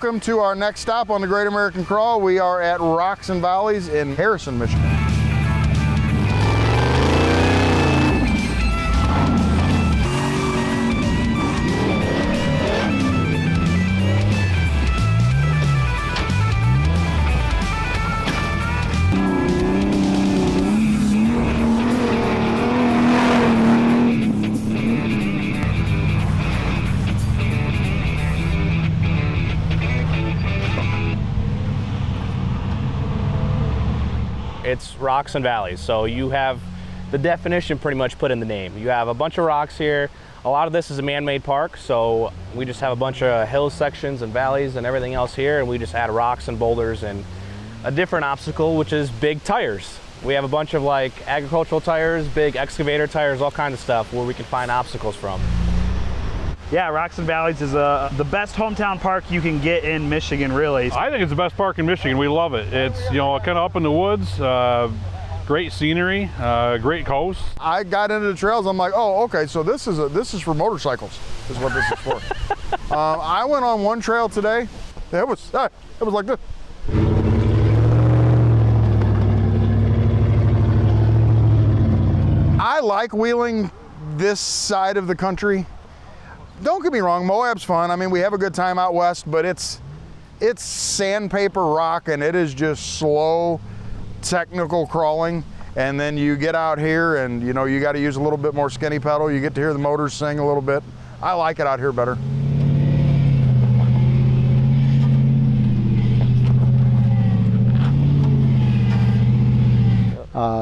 welcome to our next stop on the Great American Crawl. We are at Rocks and Valleys in Harrison, Michigan. It's rocks and valleys, so you have the definition pretty much put in the name. You have a bunch of rocks here. A lot of this is a man-made park, so we just have a bunch of hill sections and valleys and everything else here, and we just add rocks and boulders and a different obstacle, which is big tires. We have a bunch of like agricultural tires, big excavator tires, all kinds of stuff where we can find obstacles from. Yeah, Rocks and Valleys is the best hometown park you can get in Michigan, really. I think it's the best park in Michigan. We love it. It's, you know, kind of up in the woods, great scenery, great coast. I got into the trails. I'm like, oh, okay, so this is for motorcycles, is what this is for. I went on one trail today. It was like this. I like wheeling this side of the country. Don't get me wrong, Moab's fun. I mean, we have a good time out west, but it's sandpaper rock, and it is just slow, technical crawling. And then you get out here and, you know, you got to use a little bit more skinny pedal. You get to hear the motors sing a little bit. I like it out here better.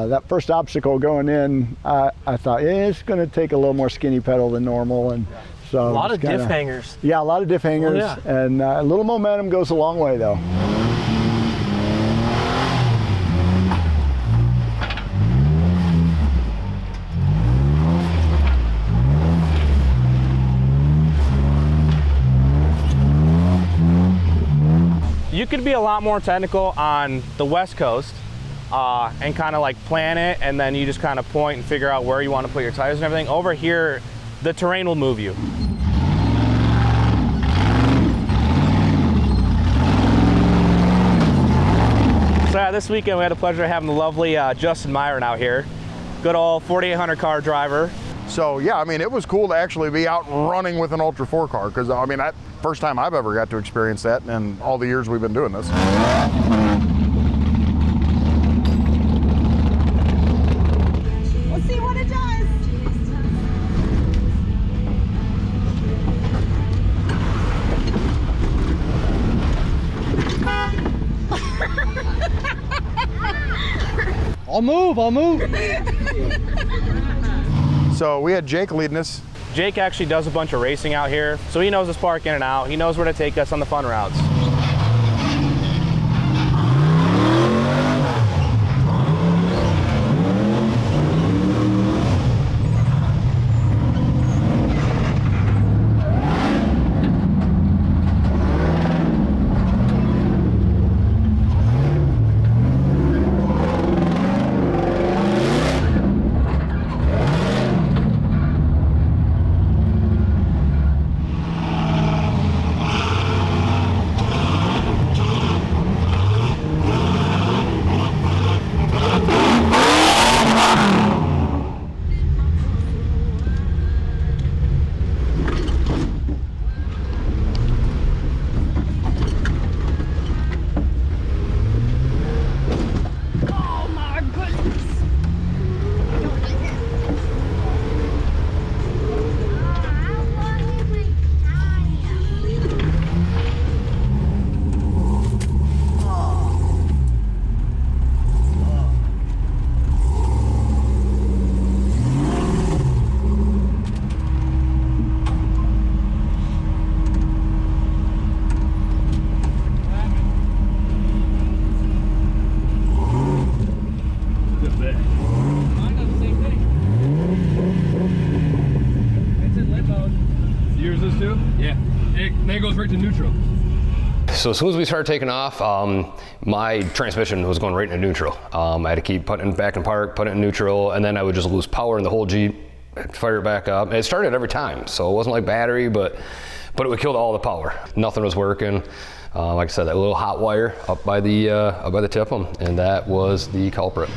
That first obstacle going in, I thought, yeah, it's going to take a little more skinny pedal than normal, and so a lot of diff hangers. Yeah, a lot of diff hangers, and a little momentum goes a long way, though. You could be a lot more technical on the West Coast and kind of like plan it, and then you just kind of point and figure out where you want to put your tires and everything. Over here, the terrain will move you. So yeah, this weekend we had the pleasure of having the lovely Justin Myron out here. Good old 4800 car driver. So yeah, I mean, it was cool to actually be out running with an Ultra 4 car, because I mean, that first time I've ever got to experience that in all the years we've been doing this. We'll see what it does. I'll move. So we had Jake leading us. Jake actually does a bunch of racing out here, so he knows this park in and out. He knows where to take us on the fun routes. It goes right to neutral. So as soon as we started taking off, my transmission was going right into neutral. I had to keep putting it back in park, put it in neutral, and then I would just lose power in the whole Jeep, fire it back up. And it started every time, so it wasn't like battery, but it would kill all the power. Nothing was working. Like I said, that little hot wire up by the tip, and that was the culprit.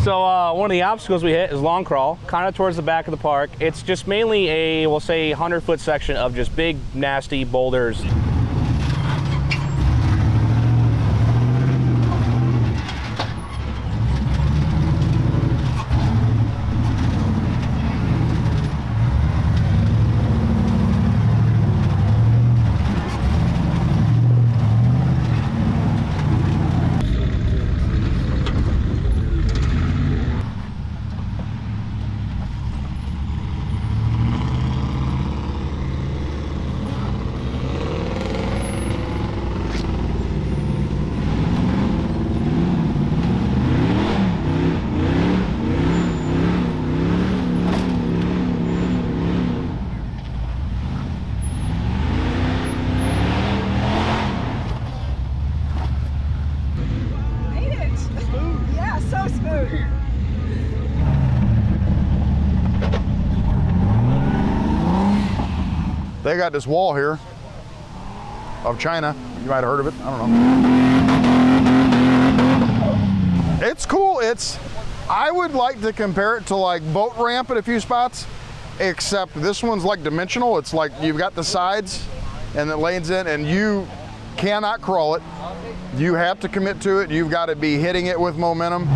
So one of the obstacles we hit is long crawl, kind of towards the back of the park. It's just mainly a, we'll say, 100-foot section of just big, nasty boulders. They got this wall here of China. You might have heard of it. I don't know. It's cool. I would like to compare it to like boat ramp at a few spots, except this one's like dimensional. It's like you've got the sides and the lanes in, and you cannot crawl it. You have to commit to it. You've got to be hitting it with momentum.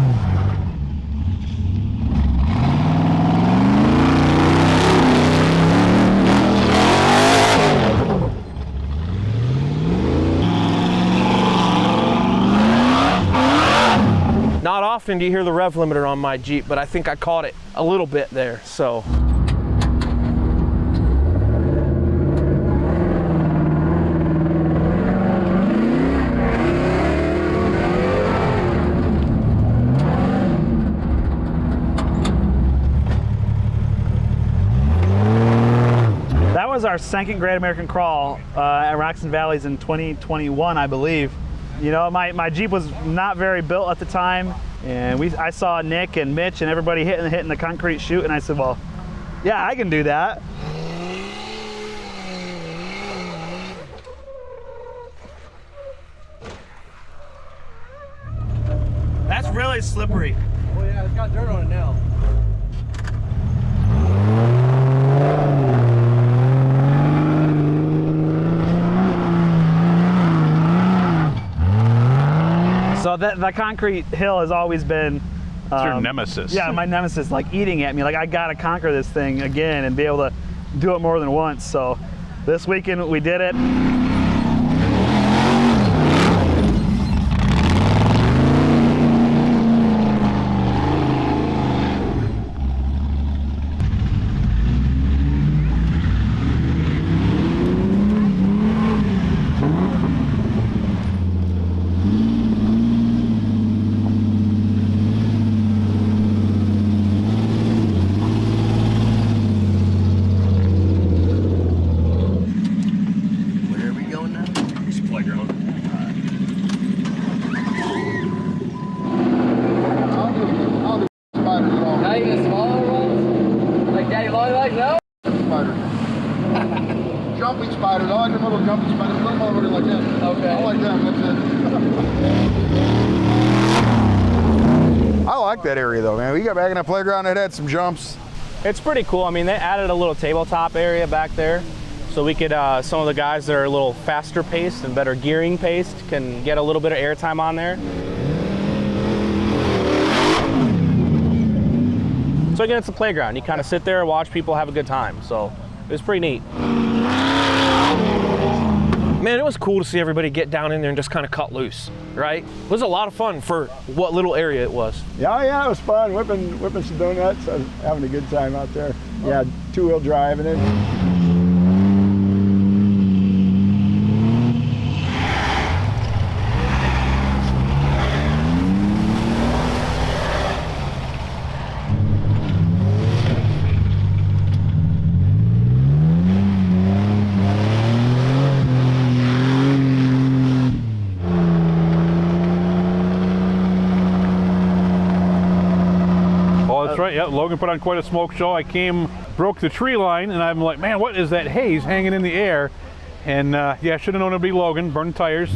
Not often do you hear the rev limiter on my Jeep, but I think I caught it a little bit there, so. That was our second Great American Crawl at Rocks and Valleys in 2021, I believe. You know, my Jeep was not very built at the time, and I saw Nick and Mitch and everybody hitting the concrete chute, and I said, well, yeah, I can do that. That's really slippery. Oh yeah, it's got dirt on it now. So the concrete hill has always been It's your nemesis. Yeah, my nemesis, like eating at me. Like I gotta conquer this thing again and be able to do it more than once. So this weekend we did it. Jumping spiders. I like them little jumping spiders. Little motherfuckers like that. Okay. I like them. That's it. I like that area though, man. We got back in that playground. It had some jumps. It's pretty cool. I mean, they added a little tabletop area back there, so we could. Some of the guys that are a little faster paced and better gearing paced can get a little bit of airtime on there. So again, it's a playground. You kind of sit there and watch people have a good time. So it was pretty neat. Man, it was cool to see everybody get down in there and just kind of cut loose, right? It was a lot of fun for what little area it was. Yeah, it was fun. Whipping some donuts. I was having a good time out there. Yeah, two-wheel drive and it. Logan put on quite a smoke show. I broke the tree line, and I'm like, man, what is that haze hanging in the air? And yeah, should have known it'd be Logan, burning tires.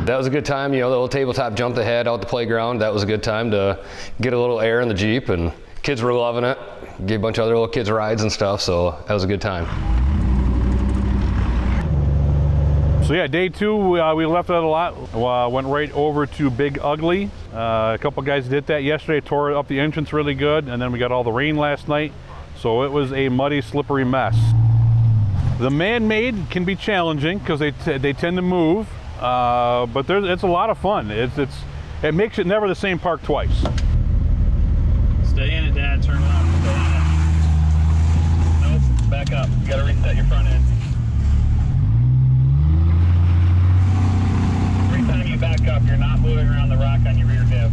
That was a good time, you know, the little tabletop jump they had out the playground. That was a good time to get a little air in the Jeep, and kids were loving it. Gave a bunch of other little kids rides and stuff, so that was a good time. So yeah, day 2, we left out a lot. Went right over to Big Ugly. A couple guys did that yesterday, tore up the entrance really good, and then we got all the rain last night. So it was a muddy, slippery mess. The man-made can be challenging because they tend to move. But it's a lot of fun. It makes it never the same park twice. Stay in it, Dad. Turn it off. Stay in it. Nope. Back up. You gotta reset your front end. Every time you back up, you're not moving around the rock on your rear diff.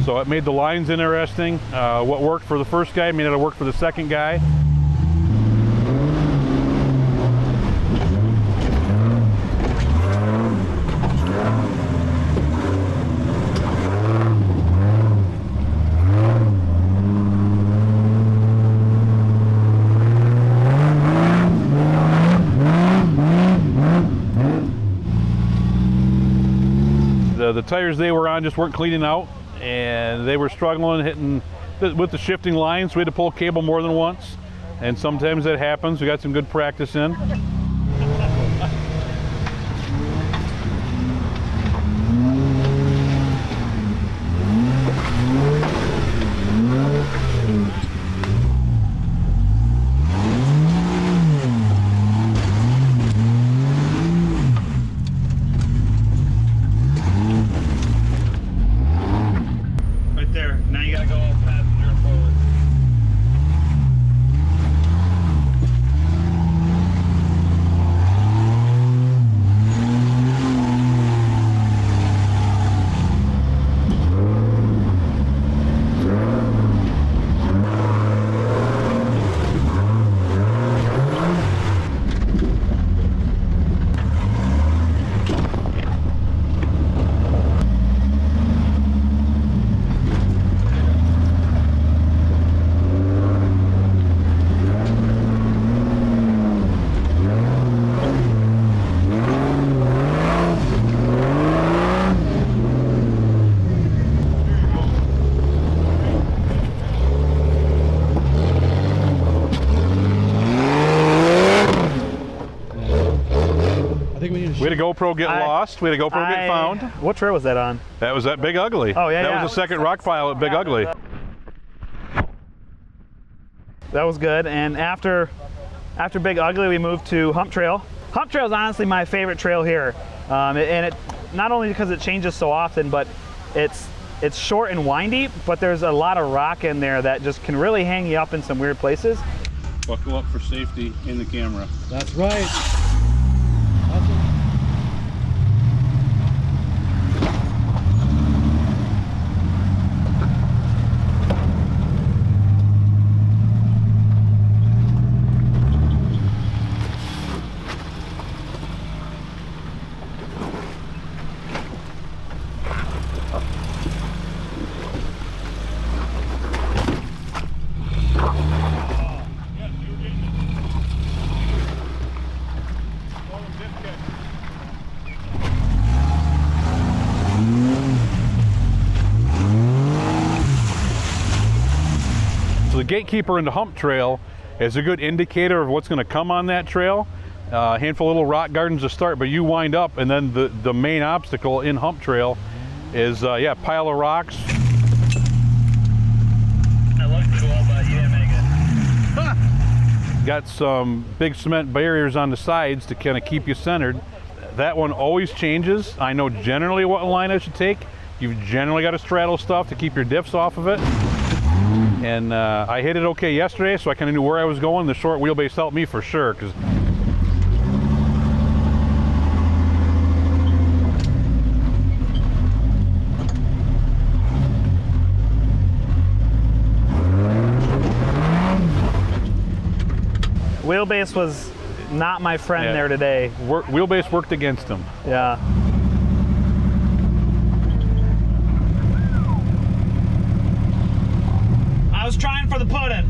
So it made the lines interesting. What worked for the first guy may not work for the second guy. The tires they were on just weren't cleaning out, and they were struggling hitting with the shifting lines. We had to pull cable more than once, and sometimes that happens. We got some good practice in. We had a GoPro get lost. We had a GoPro get found. What trail was that on? That was at Big Ugly. Oh, yeah, That was the second rock pile at Big Ugly. That was good. And after Big Ugly, we moved to Humptrail. Humptrail is honestly my favorite trail here. And it not only because it changes so often, but it's short and windy, but there's a lot of rock in there that just can really hang you up in some weird places. Buckle up for safety in the camera. That's right. So the gatekeeper into Humptrail is a good indicator of what's going to come on that trail. A handful of little rock gardens to start, but you wind up, and then the main obstacle in Humptrail is yeah, pile of rocks. I looked pretty well, but you didn't make it. Got some big cement barriers on the sides to kind of keep you centered. That one always changes. I know generally what line I should take. You've generally got to straddle stuff to keep your diffs off of it. And I hit it okay yesterday, so I kind of knew where I was going. The short wheelbase helped me for sure. Wheelbase was not my friend Yeah. there today. Wheelbase worked against him. Yeah. I was trying for the pudding.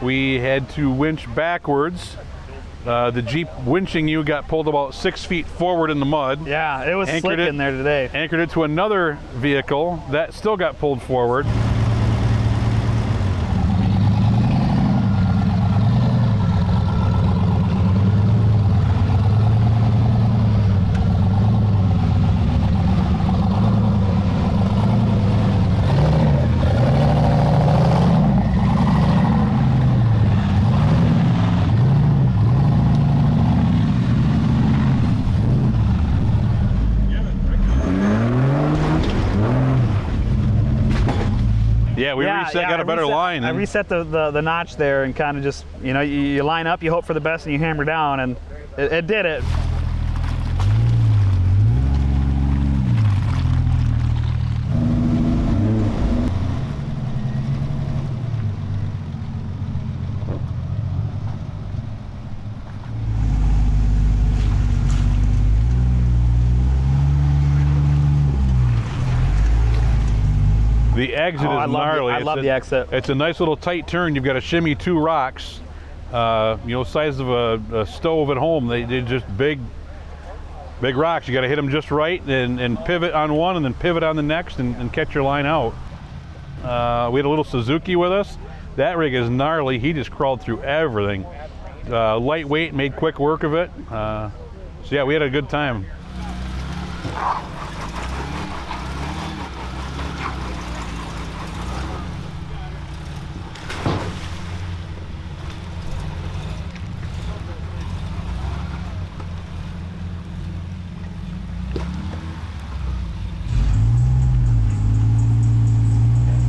We had to winch backwards. The Jeep winching you got pulled about 6 feet forward in the mud. Yeah, it was slick in there today. Anchored it to another vehicle that still got pulled forward. Yeah, we reset, got a better line. I reset the notch there and kind of just, you know, you line up, you hope for the best, and you hammer down, and it did it. The exit is gnarly. I love the exit. It's a nice little tight turn. You've got to shimmy 2 rocks, you know, size of a stove at home. They're just big rocks. You got to hit them just right and pivot on one and then pivot on the next and catch your line out. We had a little Suzuki with us. That rig is gnarly. He just crawled through everything. Lightweight, made quick work of it. So yeah, we had a good time.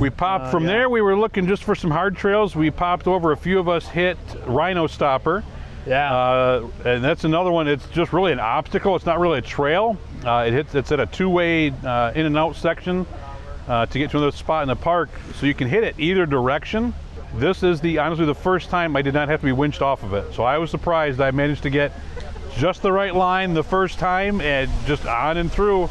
We popped from there. We were looking just for some hard trails. We popped over. A few of us hit Rhino stopper. Yeah. And that's another one. It's just really an obstacle. It's not really a trail. It's at a 2-way in and out section to get to another spot in the park. So you can hit it either direction. This is honestly the first time I did not have to be winched off of it. So I was surprised I managed to get just the right line the first time and just on and through.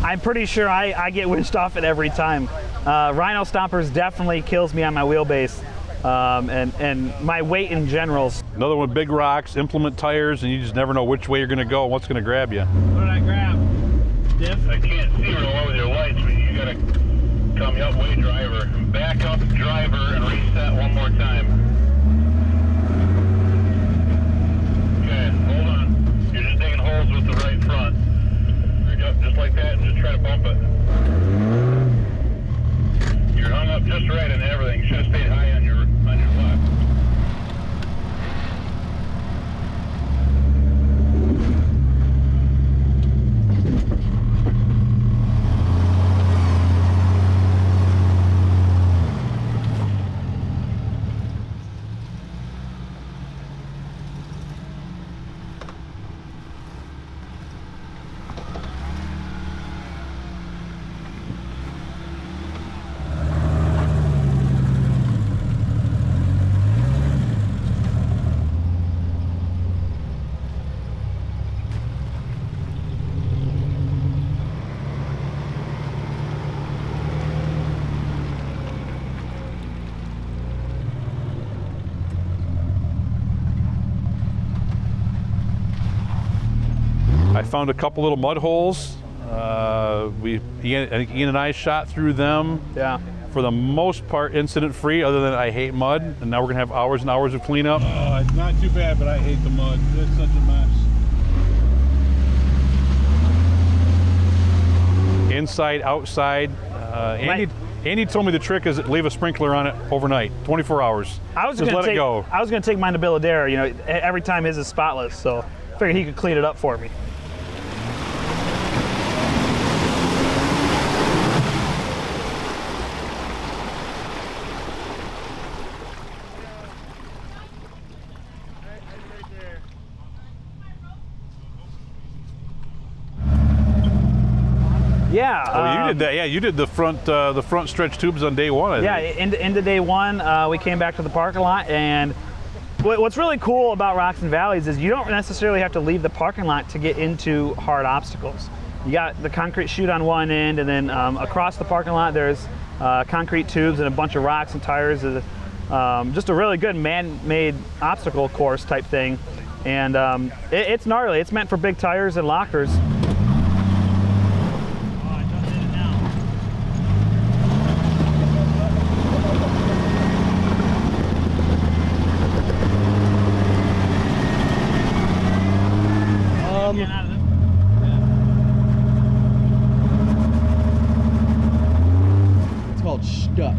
I'm pretty sure I get winched off it every time. Rhino stompers definitely kills me on my wheelbase, and my weight in general. Another one, big rocks, implement tires, and you just never know which way you're going to go and what's going to grab you. What did I grab? Diff? I can't see real well with your lights, but you got to come up way driver. Back up driver and reset one more time. Okay, hold on. You're just digging holes with the right front. Up just like that and just try to bump it. You're hung up just right and everything. Should have stayed high on your left. I found a couple little mud holes. I think Ian and I shot through them. Yeah. For the most part, incident-free, other than I hate mud, and now we're gonna have hours and hours of cleanup. Oh, it's not too bad, but I hate the mud. It's such a mess. Inside, outside. Andy told me the trick is leave a sprinkler on it overnight, 24 hours. Just let it go. I was gonna take mine to Billadera. You know, every time his is spotless, so I figured he could clean it up for me. Yeah. Oh, you did that. Yeah, you did the front stretch tubes on day one. I think. Into day one, we came back to the parking lot, and what's really cool about Rocks and Valleys is you don't necessarily have to leave the parking lot to get into hard obstacles. You got the concrete chute on one end, and then across the parking lot there's concrete tubes and a bunch of rocks and tires. Just a really good man-made obstacle course type thing, and it's gnarly. It's meant for big tires and lockers. It's called stuck.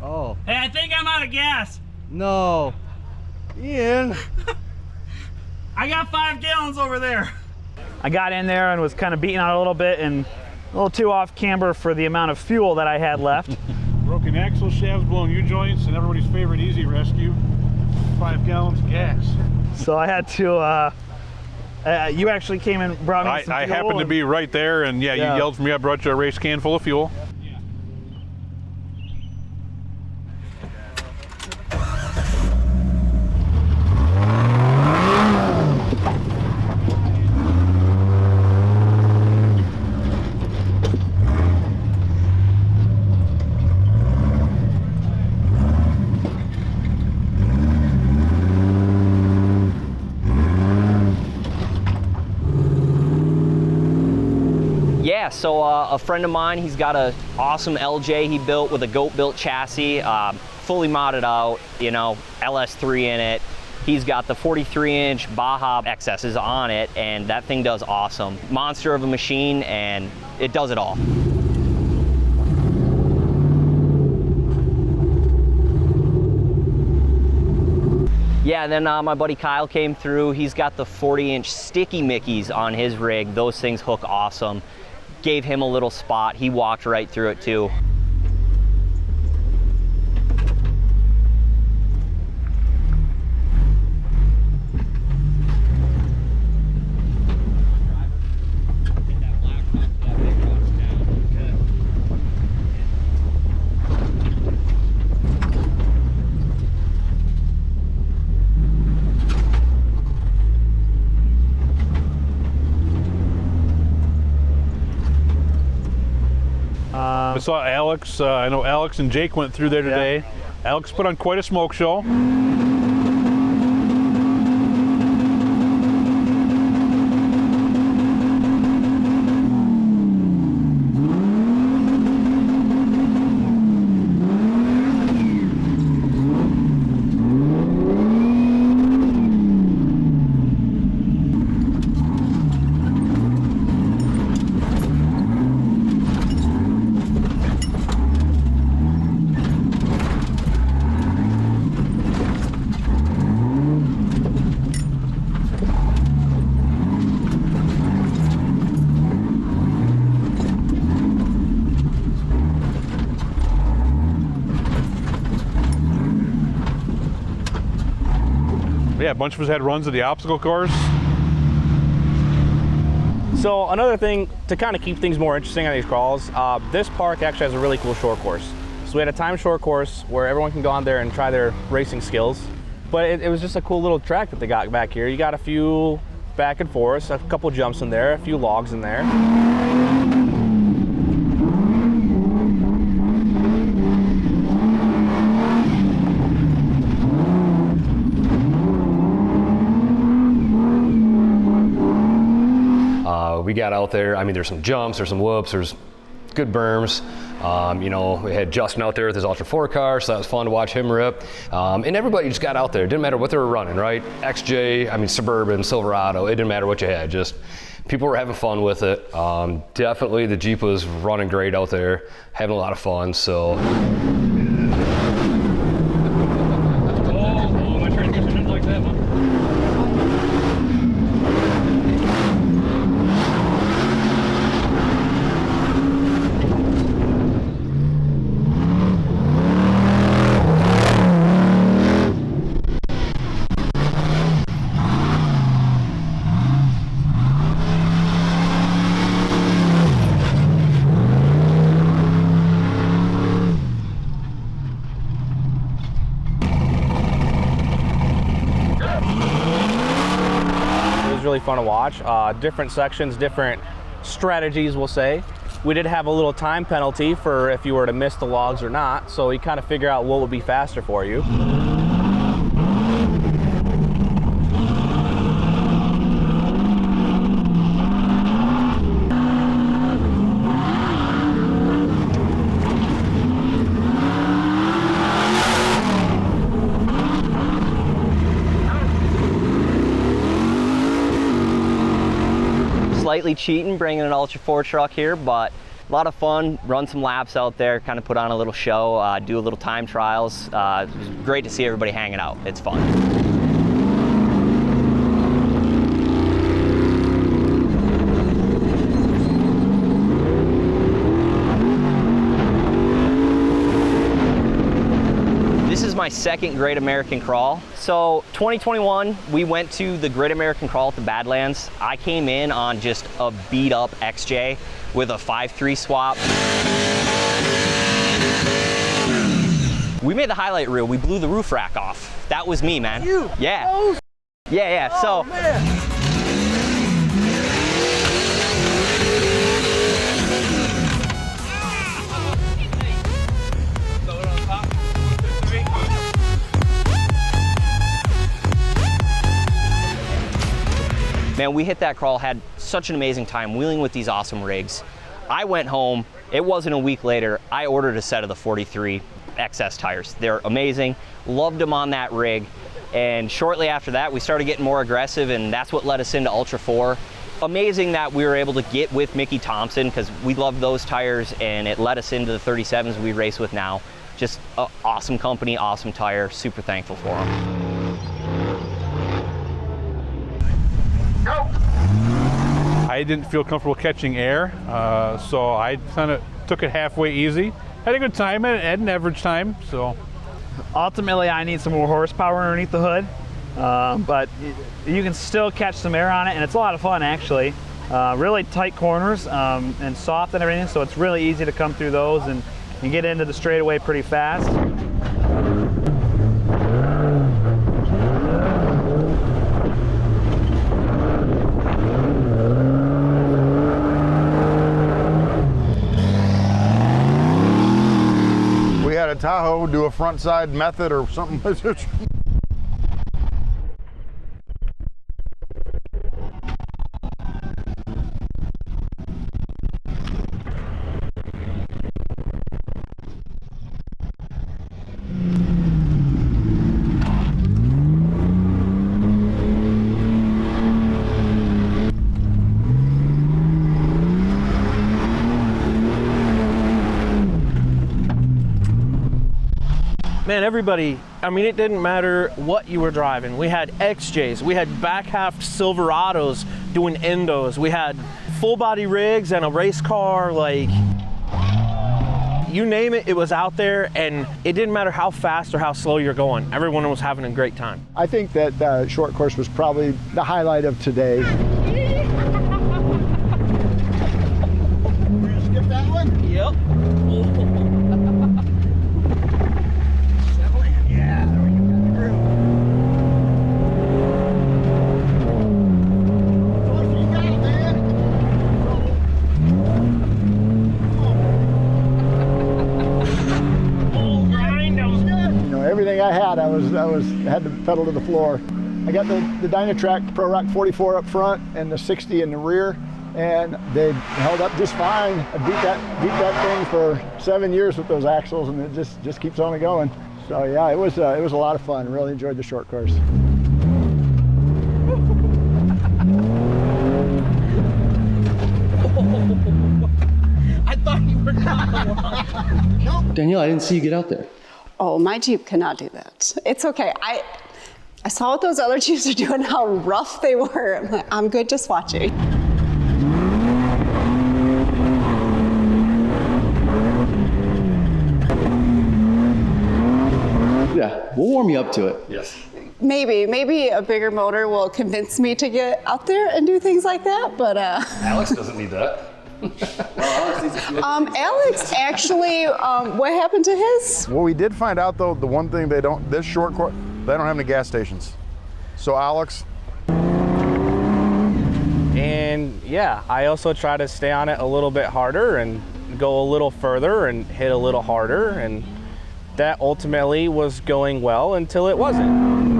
Oh. Hey, I think I'm out of gas. No. Ian. I got 5 gallons over there. I got in there and was kind of beating on it a little bit and a little too off camber for the amount of fuel that I had left. Broken axle shafts, blown U-joints, and everybody's favorite easy rescue, 5 gallons of gas. So I had to, you actually came and brought me some I fuel. happened to be right there, and yeah, you yelled for me. I brought you a race can full of fuel. Yeah, so a friend of mine, he's got an awesome LJ he built with a goat-built chassis, fully modded out, you know, LS3 in it. He's got the 43-inch Baja XS's on it, and that thing does awesome. Monster of a machine, and it does it all. Yeah, and then my buddy Kyle came through. He's got the 40-inch Sticky Mickeys on his rig. Those things hook awesome. Gave him a little spot. He walked right through it too. I saw Alex, I know Alex and Jake went through there today. Yeah. Alex put on quite a smoke show. Yeah, a bunch of us had runs of the obstacle course. So another thing to kind of keep things more interesting on these crawls, this park actually has a really cool short course. So we had a timed short course where everyone can go on there and try their racing skills. But it was just a cool little track that they got back here. You got a few back and forth, a couple jumps in there, a few logs in there. We got out there, I mean, there's some jumps, there's some whoops, there's good berms. You know, we had Justin out there with his Ultra 4 car, so that was fun to watch him rip. And everybody just got out there. It didn't matter what they were running, right? XJ, I mean Suburban, Silverado, it didn't matter what you had. Just people were having fun with it. Definitely the Jeep was running great out there, having a lot of fun. So. My transmission didn't like that one. Really fun to watch. Different sections, different strategies, we'll say. We did have a little time penalty for if you were to miss the logs or not, so you kind of figure out what would be faster for you. Slightly cheating bringing an Ultra 4 truck here, but a lot of fun. Run some laps out there, kind of put on a little show, do a little time trials. It was great to see everybody hanging out. It's fun. This is my second Great American Crawl. So 2021, we went to the Great American Crawl at the Badlands. I came in on just a beat up XJ with a 5.3 swap. We made the highlight reel. We blew the roof rack off. That was me, man. You? Yeah. Oh, yeah. Oh, so. Man. Man, we hit that crawl, had such an amazing time wheeling with these awesome rigs. I went home, it wasn't a week later, I ordered a set of the 43 XS tires. They're amazing, loved them on that rig. And shortly after that, we started getting more aggressive, and that's what led us into Ultra 4. Amazing that we were able to get with Mickey Thompson, because we loved those tires, and it led us into the 37s we race with now. Just an awesome company, awesome tire, super thankful for them. I didn't feel comfortable catching air, so I kind of took it halfway easy. Had a good time at an average time, so. Ultimately, I need some more horsepower underneath the hood, but you can still catch some air on it, and it's a lot of fun, actually. Really tight corners and soft and everything, so it's really easy to come through those and get into the straightaway pretty fast. Tahoe do a front side method or something. Man, everybody, I mean, it didn't matter what you were driving. We had XJs, we had back half Silverados doing endos, we had full body rigs and a race car, like, you name it, it was out there, and it didn't matter how fast or how slow you're going. Everyone was having a great time. I think that the short course was probably the highlight of today. We're gonna skip that one? Yep. I had the pedal to the floor. I got the Dynatrack Pro Rock 44 up front and the 60 in the rear, and they held up just fine. I beat that thing for 7 years with those axles, and it just keeps on going. So yeah, it was a lot of fun. Really enjoyed the short course. I thought you were not. Danielle, I didn't see you get out there. Oh, my Jeep cannot do that. It's okay. I saw what those other Jeeps are doing, how rough they were. I'm like, I'm good just watching. Yeah, we'll warm you up to it. Yes. Maybe a bigger motor will convince me to get out there and do things like that, but Alex doesn't need that. Alex actually, what happened to his? Well, we did find out though, the one thing this short course, they don't have any gas stations. So Alex. And yeah, I also try to stay on it a little bit harder and go a little further and hit a little harder, and that ultimately was going well until it wasn't.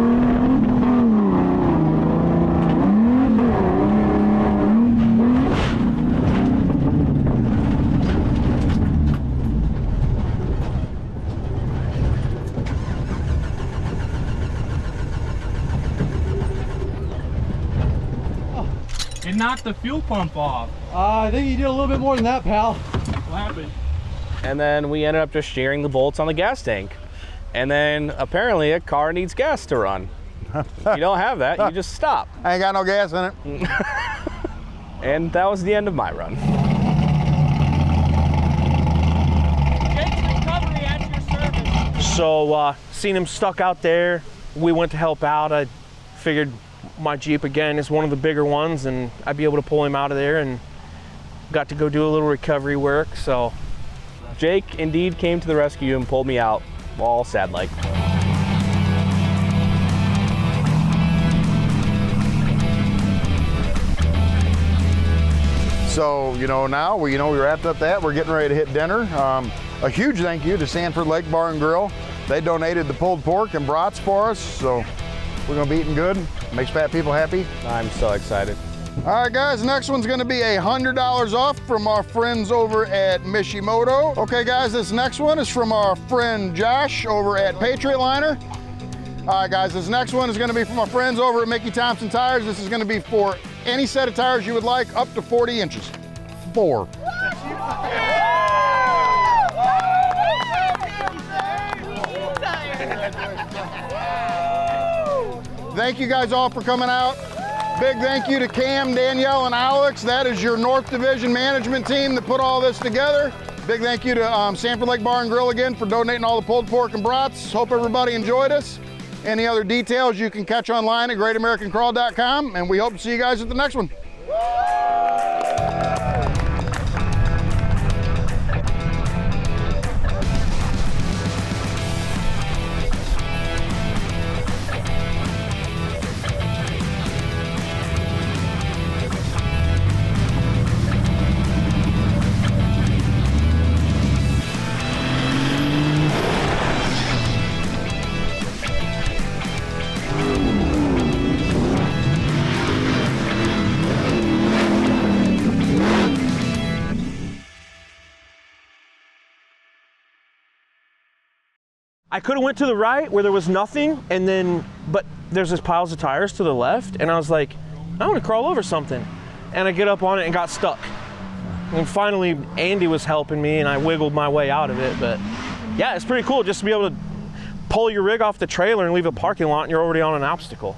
It knocked the fuel pump off. I think you did a little bit more than that, pal. What happened? And then we ended up just shearing the bolts on the gas tank. And then apparently a car needs gas to run. If you don't have that, you just stop. I ain't got no gas in it. And that was the end of my run. Recovery at your service. So seen him stuck out there. We went to help out. I figured my Jeep again is one of the bigger ones, and I'd be able to pull him out of there, and got to go do a little recovery work. So Jake indeed came to the rescue and pulled me out, all sad like. So, now we wrapped up that. We're getting ready to hit dinner. A huge thank you to Sanford Lake Bar and Grill. They donated the pulled pork and brats for us, so we're gonna be eating good. Makes fat people happy. I'm so excited. All right, guys, next one's gonna be $100 off from our friends over at Mishimoto. Okay, guys, this next one is from our friend Josh over at Patriot Liner. All right, guys, this next one is gonna be from our friends over at Mickey Thompson Tires. This is gonna be for any set of tires you would like, up to 40 inches. 4. Thank you guys all for coming out. Big thank you to Cam, Danielle, and Alex. That is your North Division management team that put all this together. Big thank you to Sanford Lake Bar and Grill again for donating all the pulled pork and brats. Hope everybody enjoyed us. Any other details you can catch online at greatamericancrawl.com, and we hope to see you guys at the next one. I could have went to the right where there was nothing, and then, but there's this piles of tires to the left, and I was like, I want to crawl over something. And I get up on it and got stuck. And finally, Andy was helping me, and I wiggled my way out of it. But yeah, it's pretty cool just to be able to pull your rig off the trailer and leave a parking lot, and you're already on an obstacle.